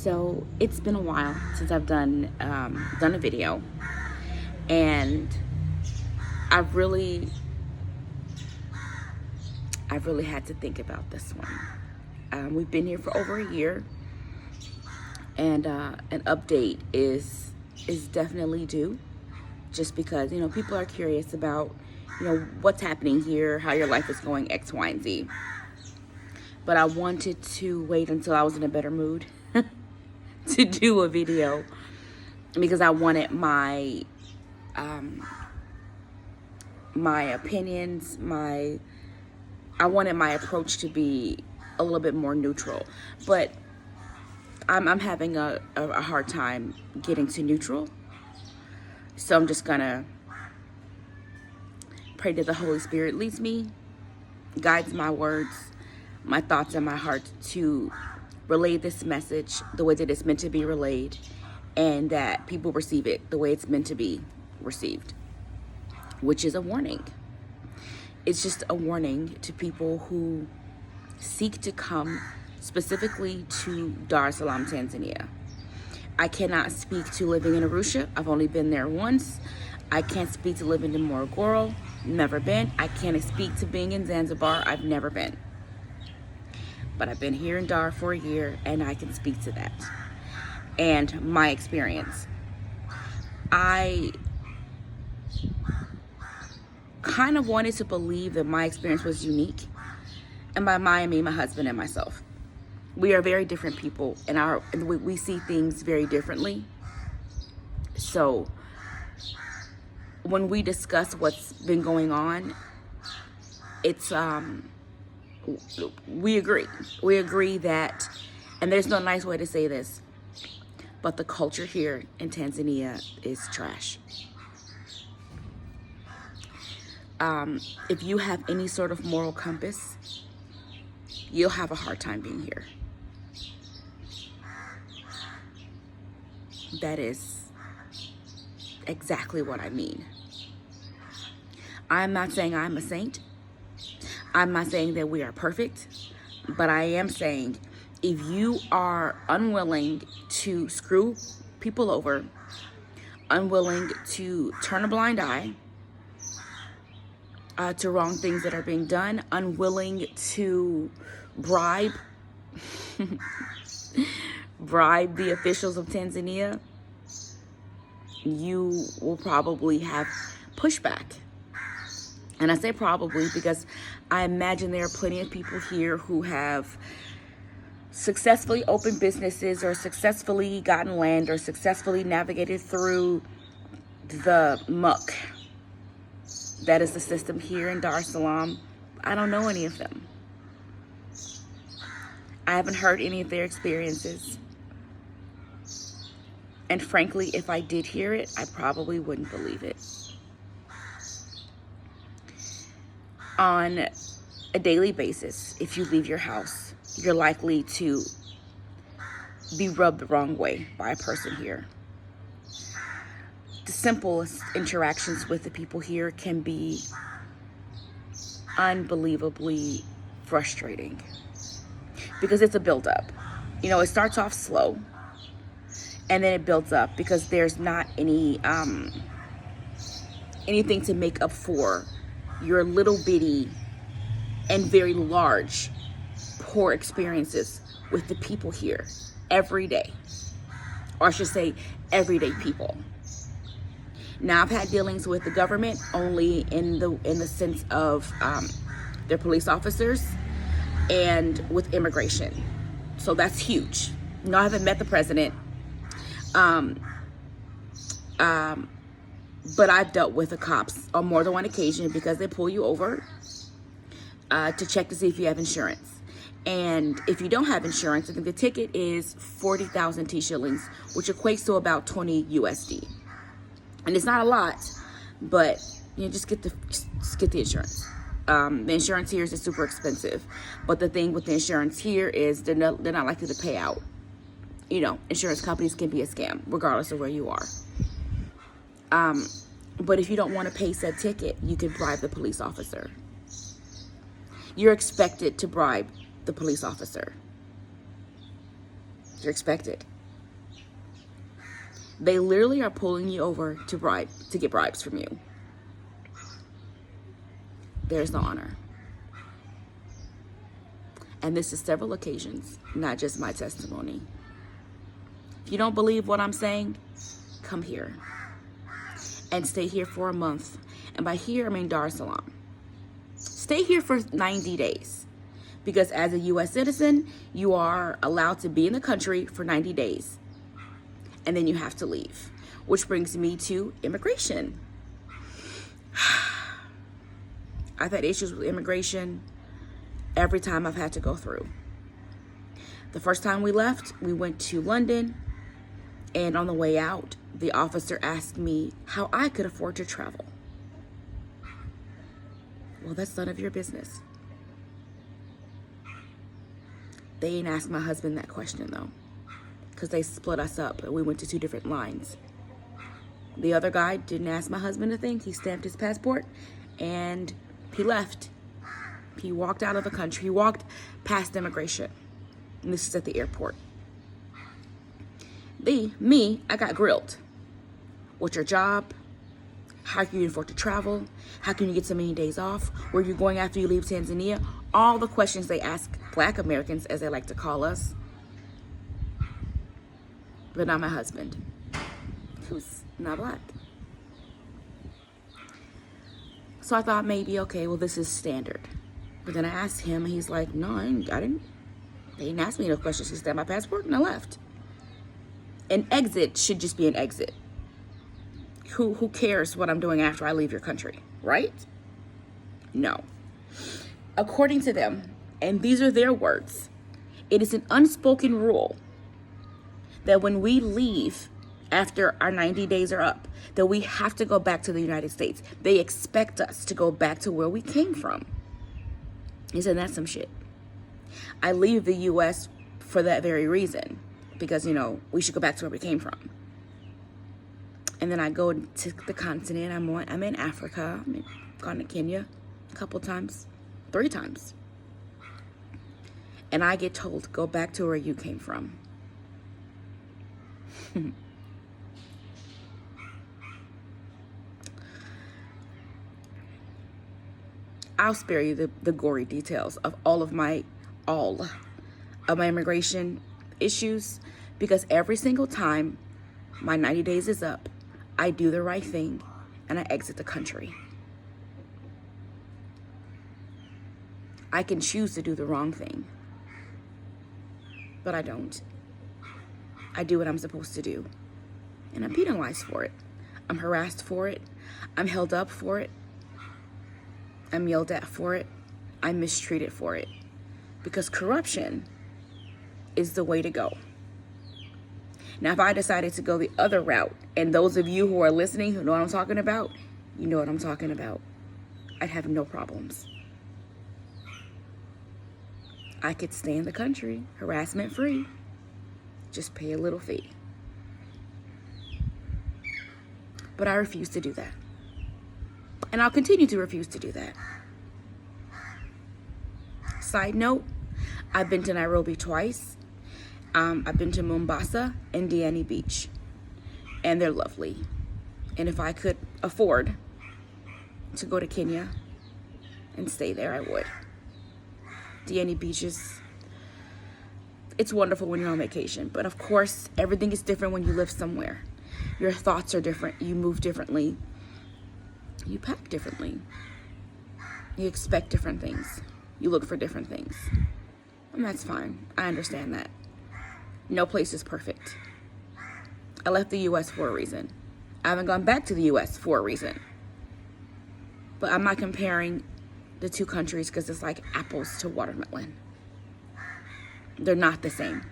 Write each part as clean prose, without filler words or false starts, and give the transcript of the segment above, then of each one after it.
So it's been a while since I've done a video, and I've really had to think about this one. We've been here for over a year, and an update is definitely due, just because people are curious about what's happening here, how your life is going, X, Y, and Z. But I wanted to wait until I was in a better mood to do a video, because I wanted my my opinions, I wanted my approach to be a little bit more neutral. But I'm having a hard time getting to neutral. So I'm just gonna pray that the Holy Spirit leads me, guides my words, my thoughts, and my heart to relay this message the way that it's meant to be relayed, and that people receive it the way it's meant to be received, which is a warning. It's just a warning to people who seek to come specifically to Dar es Salaam, Tanzania. I cannot speak to living in Arusha. I've only been there once. I can't speak to living in Morogoro. Never been. I can't speak to being in Zanzibar. I've never been. But I've been here in Dar for a year, and I can speak to that and my experience. I kind of wanted to believe that my experience was unique. And by my, I mean my husband and myself. We are very different people, and we see things very differently. So when we discuss what's been going on, it's we agree. We agree that, and there's no nice way to say this, but the culture here in Tanzania is trash. If you have any sort of moral compass, you'll have a hard time being here. That is exactly what I mean. I'm not saying I'm a saint. I'm not saying that we are perfect, but I am saying if you are unwilling to screw people over, unwilling to turn a blind eye to wrong things that are being done, unwilling to bribe the officials of Tanzania, you will probably have pushback. And I say probably because I imagine there are plenty of people here who have successfully opened businesses, or successfully gotten land, or successfully navigated through the muck that is the system here in Dar es Salaam. I don't know any of them. I haven't heard any of their experiences. And frankly, if I did hear it, I probably wouldn't believe it. On a daily basis, if you leave your house, you're likely to be rubbed the wrong way by a person here. The simplest interactions with the people here can be unbelievably frustrating, because it's a buildup. It starts off slow, and then it builds up, because there's not anything to make up for your little bitty and very large poor experiences with the people here every day, or I should say everyday people. Now, I've had dealings with the government only in the sense of their police officers and with immigration, so that's huge. No, I haven't met the president, but I've dealt with the cops on more than one occasion, because they pull you over to check to see if you have insurance. And if you don't have insurance, I think the ticket is 40,000 T shillings, which equates to about 20 USD. And it's not a lot, but just get the insurance. The insurance here is super expensive, but the thing with the insurance here is they're not likely to pay out. Insurance companies can be a scam regardless of where you are. But if you don't want to pay said ticket, you can bribe the police officer. You're expected to bribe the police officer. You're expected. They literally are pulling you over to get bribes from you. There's the honor. And this is several occasions, not just my testimony. If you don't believe what I'm saying, come here and stay here for a month. And by here, I mean Dar es Salaam. Stay here for 90 days. Because as a U.S. citizen, you are allowed to be in the country for 90 days. And then you have to leave. Which brings me to immigration. I've had issues with immigration every time I've had to go through. The first time we left, we went to London. And on the way out, the officer asked me how I could afford to travel. Well, that's none of your business. They ain't asked my husband that question, though, because they split us up and we went to 2 different lines. The other guy didn't ask my husband a thing. He stamped his passport and he left. He walked out of the country. He walked past immigration. And this is at the airport. I got grilled. What's your job? How can you afford to travel? How can you get so many days off? Where are you going after you leave Tanzania? All the questions they ask Black Americans, as they like to call us. But not my husband, who's not Black. So I thought maybe, okay, well, this is standard. But then I asked him, and he's like, no, I didn't. They didn't ask me no questions. He stamped my passport, and I left. An exit should just be an exit. Who cares what I'm doing after I leave your country, right? No. According to them, and these are their words, it is an unspoken rule that when we leave after our 90 days are up, that we have to go back to the United States. They expect us to go back to where we came from. He said, that's some shit. I leave the U.S. for that very reason, because, we should go back to where we came from. And then I go to the continent. I'm in Africa. I've gone to Kenya a couple times, 3 times. And I get told, go back to where you came from. I'll spare you the gory details of all of my immigration issues, because every single time my 90 days is up, I do the right thing and I exit the country. I can choose to do the wrong thing, but I don't. I do what I'm supposed to do, and I'm penalized for it. I'm harassed for it. I'm held up for it. I'm yelled at for it. I'm mistreated for it, because corruption is the way to go. Now, if I decided to go the other route, and those of you who are listening who know what I'm talking about, you know what I'm talking about, I'd have no problems. I could stay in the country, harassment free, just pay a little fee. But I refuse to do that. And I'll continue to refuse to do that. Side note, I've been to Nairobi twice. I've been to Mombasa and Diani Beach, and they're lovely. And if I could afford to go to Kenya and stay there, I would. Diani Beach it's wonderful when you're on vacation, but of course, everything is different when you live somewhere. Your thoughts are different. You move differently. You pack differently. You expect different things. You look for different things. And that's fine. I understand that. No place is perfect. I left the U.S. for a reason. I haven't gone back to the U.S. for a reason. But I'm not comparing the 2 countries, because it's like apples to watermelon. They're not the same.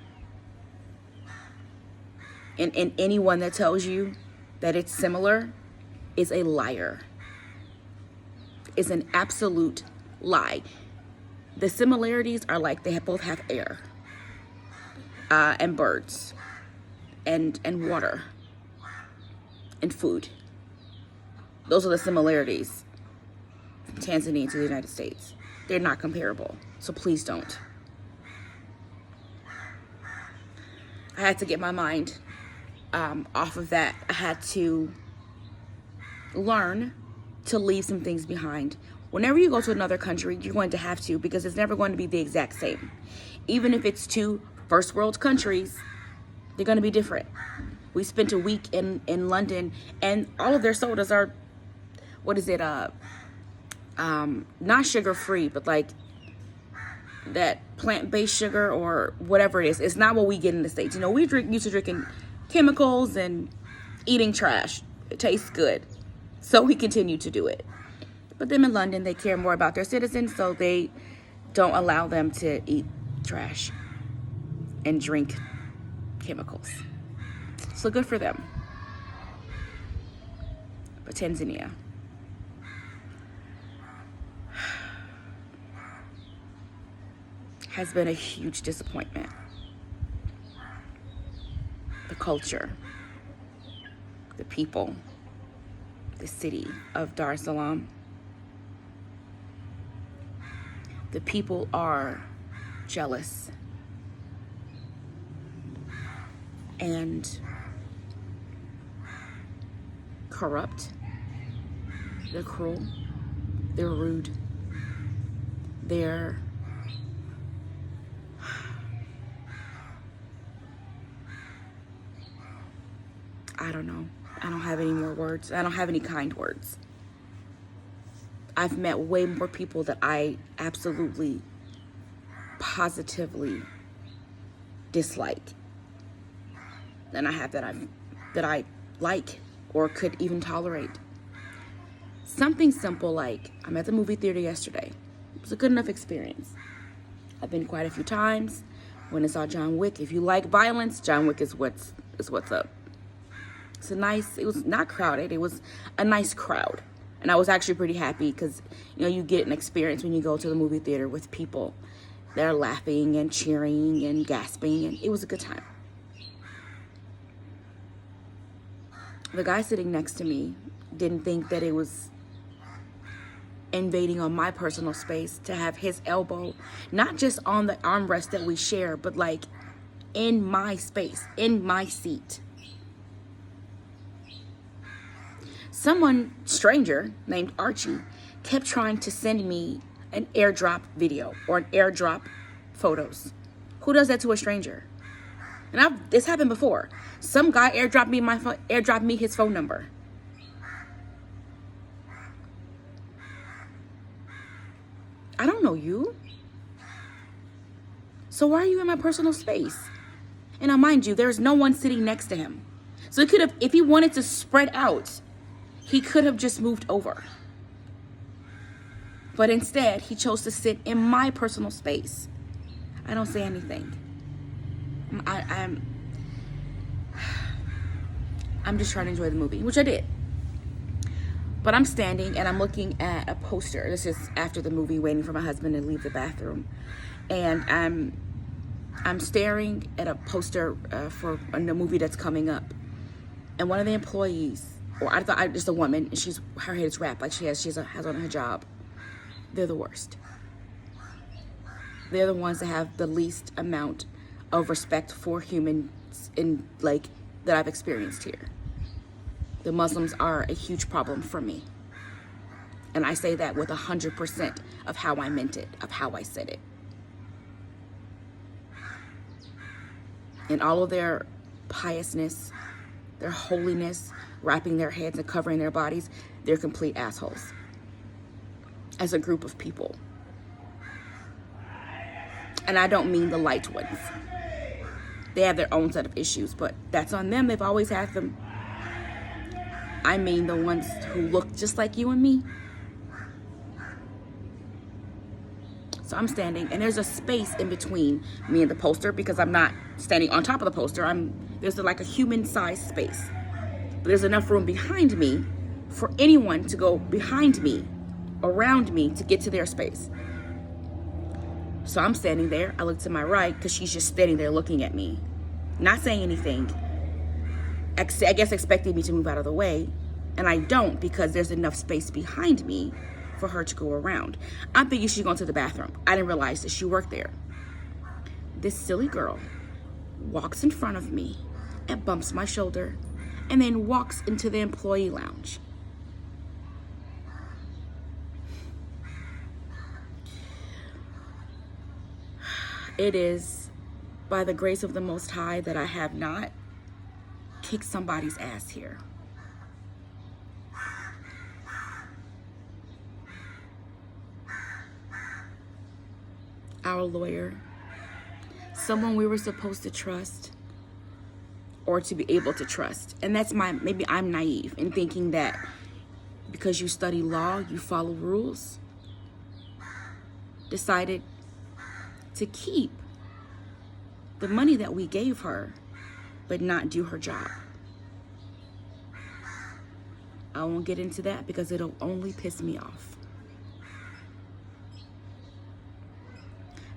And anyone that tells you that it's similar is a liar. Is an absolute lie. The similarities are like they both have air. And birds, and water, and food. Those are the similarities from Tanzania to the United States. They're not comparable, so please don't. I had to get my mind off of that, I had to learn to leave some things behind. Whenever you go to another country, you're going to have to, because it's never going to be the exact same. Even if it's two first world countries, they're going to be different. We spent a week in London, and all of their sodas are, what is it, not sugar free, but like that plant-based sugar or whatever it is. It's not what we get in the States. You know, we used to drinking chemicals and eating trash. It tastes good, so we continue to do it. But them in London, they care more about their citizens, so they don't allow them to eat trash and drink chemicals. So good for them. But Tanzania, has been a huge disappointment. The culture, the people, the city of Salaam. The people are jealous and corrupt. They're cruel. They're rude. They're I don't know. I don't have any more words. I don't have any kind words. I've met way more people that I absolutely, positively dislike than I have that I like or could even tolerate. Something simple like, I'm at the movie theater yesterday. It was a good enough experience. I've been quite a few times. When I saw John Wick, if you like violence, John Wick is what's up. It was not crowded. It was a nice crowd. And I was actually pretty happy because, you know, you get an experience when you go to the movie theater with people. They're laughing and cheering and gasping, and it was a good time. The guy sitting next to me didn't think that it was invading on my personal space to have his elbow, not just on the armrest that we share, but like in my space, in my seat. Someone, stranger named Archie, kept trying to send me an airdrop video or an airdrop photos. Who does that to a stranger? And this happened before. Some guy airdropped me his phone number. I don't know you. So why are you in my personal space? And now, mind you, there's no one sitting next to him. So he could have, if he wanted to spread out, he could have just moved over. But instead, he chose to sit in my personal space. I don't say anything. I'm just trying to enjoy the movie, which I did. But I'm standing and I'm looking at a poster. This is after the movie, waiting for my husband to leave the bathroom. And I'm staring at a poster for a movie that's coming up. And one of the employees, or I thought just a woman, and her head is wrapped like she has on her hijab. They're the worst. They're the ones that have the least amount of respect for humans that I've experienced here. The Muslims are a huge problem for me. And I say that with 100% of how I meant it, of how I said it. And all of their piousness, their holiness, wrapping their heads and covering their bodies, they're complete assholes as a group of people. And I don't mean the light ones. They have their own set of issues, but that's on them. They've always had them. I mean the ones who look just like you and me. So I'm standing, and there's a space in between me and the poster because I'm not standing on top of the poster. There's like a human-sized space. But there's enough room behind me for anyone to go behind me, around me, to get to their space. So I'm standing there. I look to my right because she's just standing there looking at me, not saying anything. I guess expecting me to move out of the way. And I don't, because there's enough space behind me for her to go around. I'm thinking she's going to the bathroom. I didn't realize that she worked there. This silly girl walks in front of me, and bumps my shoulder and then walks into the employee lounge. It is by the grace of the Most High that I have not kicked somebody's ass here. Our lawyer, someone we were supposed to trust or to be able to trust. And that's maybe I'm naive in thinking that because you study law, you follow rules, decided to keep the money that we gave her, but not do her job. I won't get into that because it'll only piss me off.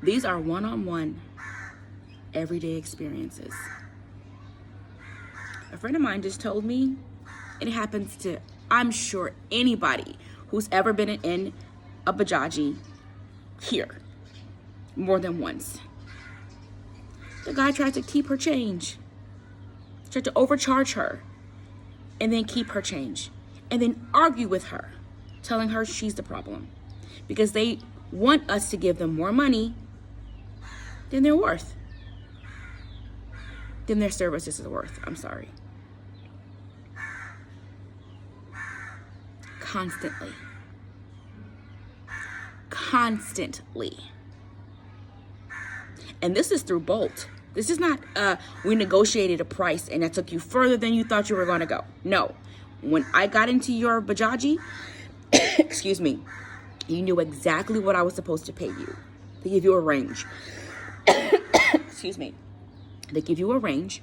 These are one-on-one, everyday experiences. A friend of mine just told me, and it happens to, I'm sure, anybody who's ever been in a Bajaji here more than once. The guy tried to keep her change, tried to overcharge her, and then keep her change, and then argue with her, telling her she's the problem because they want us to give them more money than they're worth, than their services are worth. I'm sorry. Constantly. And this is through Bolt. This is not, we negotiated a price and that took you further than you thought you were going to go. No. When I got into your Bajaji, excuse me, you knew exactly what I was supposed to pay you. They give you a range. Excuse me. They give you a range.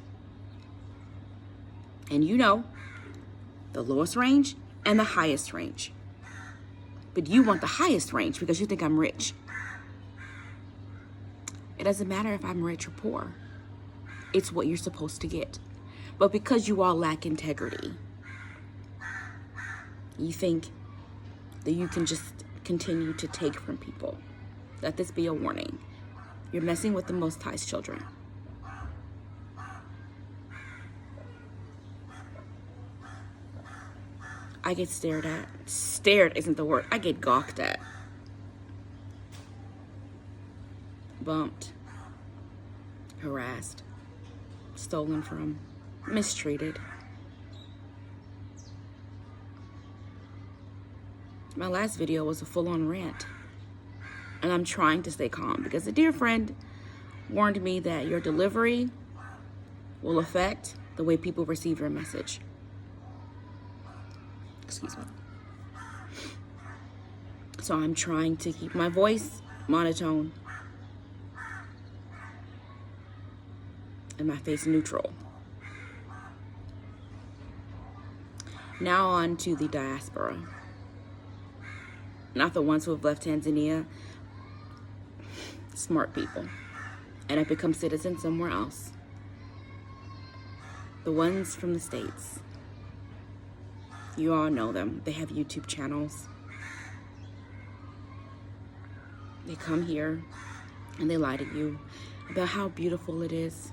And you know the lowest range and the highest range. But you want the highest range because you think I'm rich. It doesn't matter if I'm rich or poor. It's what you're supposed to get. But because you all lack integrity, you think that you can just continue to take from people. Let this be a warning. You're messing with the Most High's children. I get stared at. Stared isn't the word. I get gawked at. Bumped. Harassed. Stolen from. Mistreated. My last video was a full-on rant. And I'm trying to stay calm because a dear friend warned me that your delivery will affect the way people receive your message. Excuse me. So I'm trying to keep my voice monotone and my face neutral. Now on to the diaspora. Not the ones who have left Tanzania. Smart people. And have become citizens somewhere else. The ones from the States. You all know them. They have YouTube channels. They come here and they lie to you about how beautiful it is,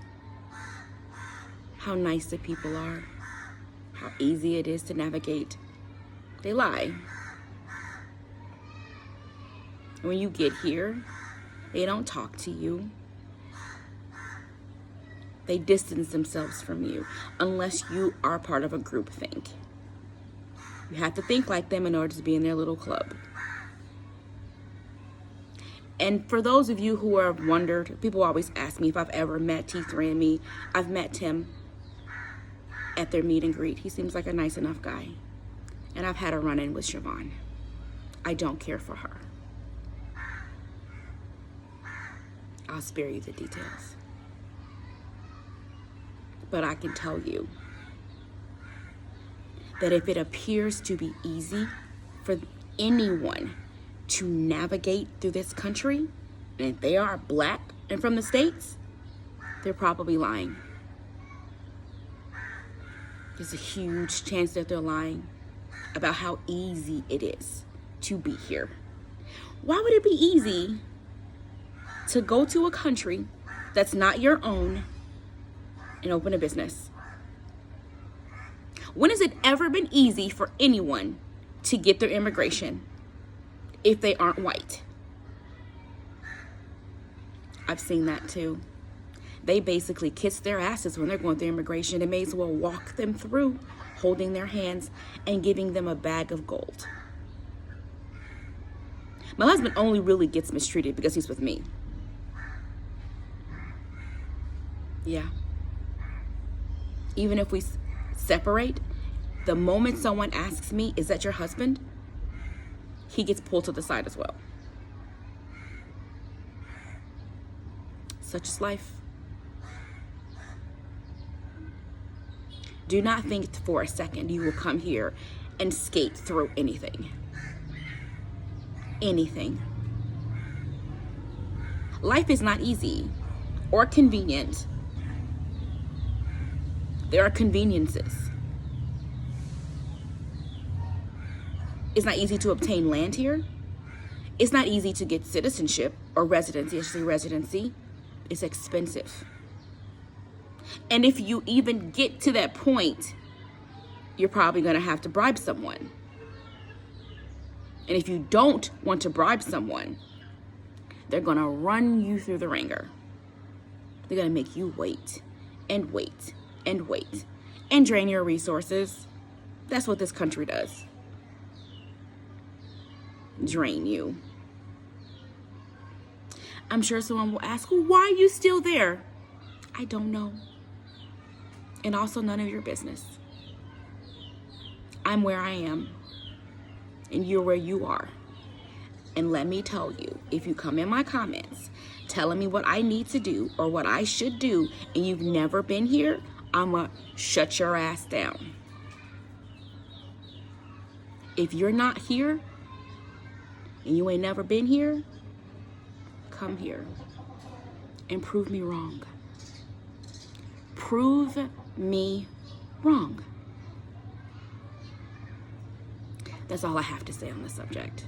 how nice the people are, how easy it is to navigate. They lie. When you get here, they don't talk to you. They distance themselves from you unless you are part of a group think. You have to think like them in order to be in their little club. And for those of you who have wondered, people always ask me if I've ever met T3 and me. I've met Tim at their meet and greet. He seems like a nice enough guy. And I've had a run-in with Siobhan. I don't care for her. I'll spare you the details. But I can tell you that if it appears to be easy for anyone to navigate through this country, and if they are black and from the States, they're probably lying. There's a huge chance that they're lying about how easy it is to be here. Why would it be easy to go to a country that's not your own and open a business? When has it ever been easy for anyone to get their immigration if they aren't white? I've seen that too. They basically kiss their asses when they're going through immigration. They may as well walk them through, holding their hands and giving them a bag of gold. My husband only really gets mistreated because he's with me. Yeah. Even if we separate, the moment someone asks me, is that your husband? He gets pulled to the side as well. Such is life. Do not think for a second you will come here and skate through anything. Anything. Life is not easy or convenient. There are conveniences. It's not easy to obtain land here. It's not easy to get citizenship or residency, especially residency. It's expensive. And if you even get to that point, you're probably going to have to bribe someone. And if you don't want to bribe someone, they're going to run you through the ringer. They're going to make you wait and wait and wait and drain your resources. That's what this country does. Drain you. I'm sure someone will ask, well, why are you still there? I don't know. And also none of your business. I'm where I am. And you're where you are. And let me tell you, if you come in my comments telling me what I need to do or what I should do, and you've never been here, I'ma shut your ass down. If you're not here and you ain't never been here, come here and prove me wrong. Prove me wrong. That's all I have to say on the subject.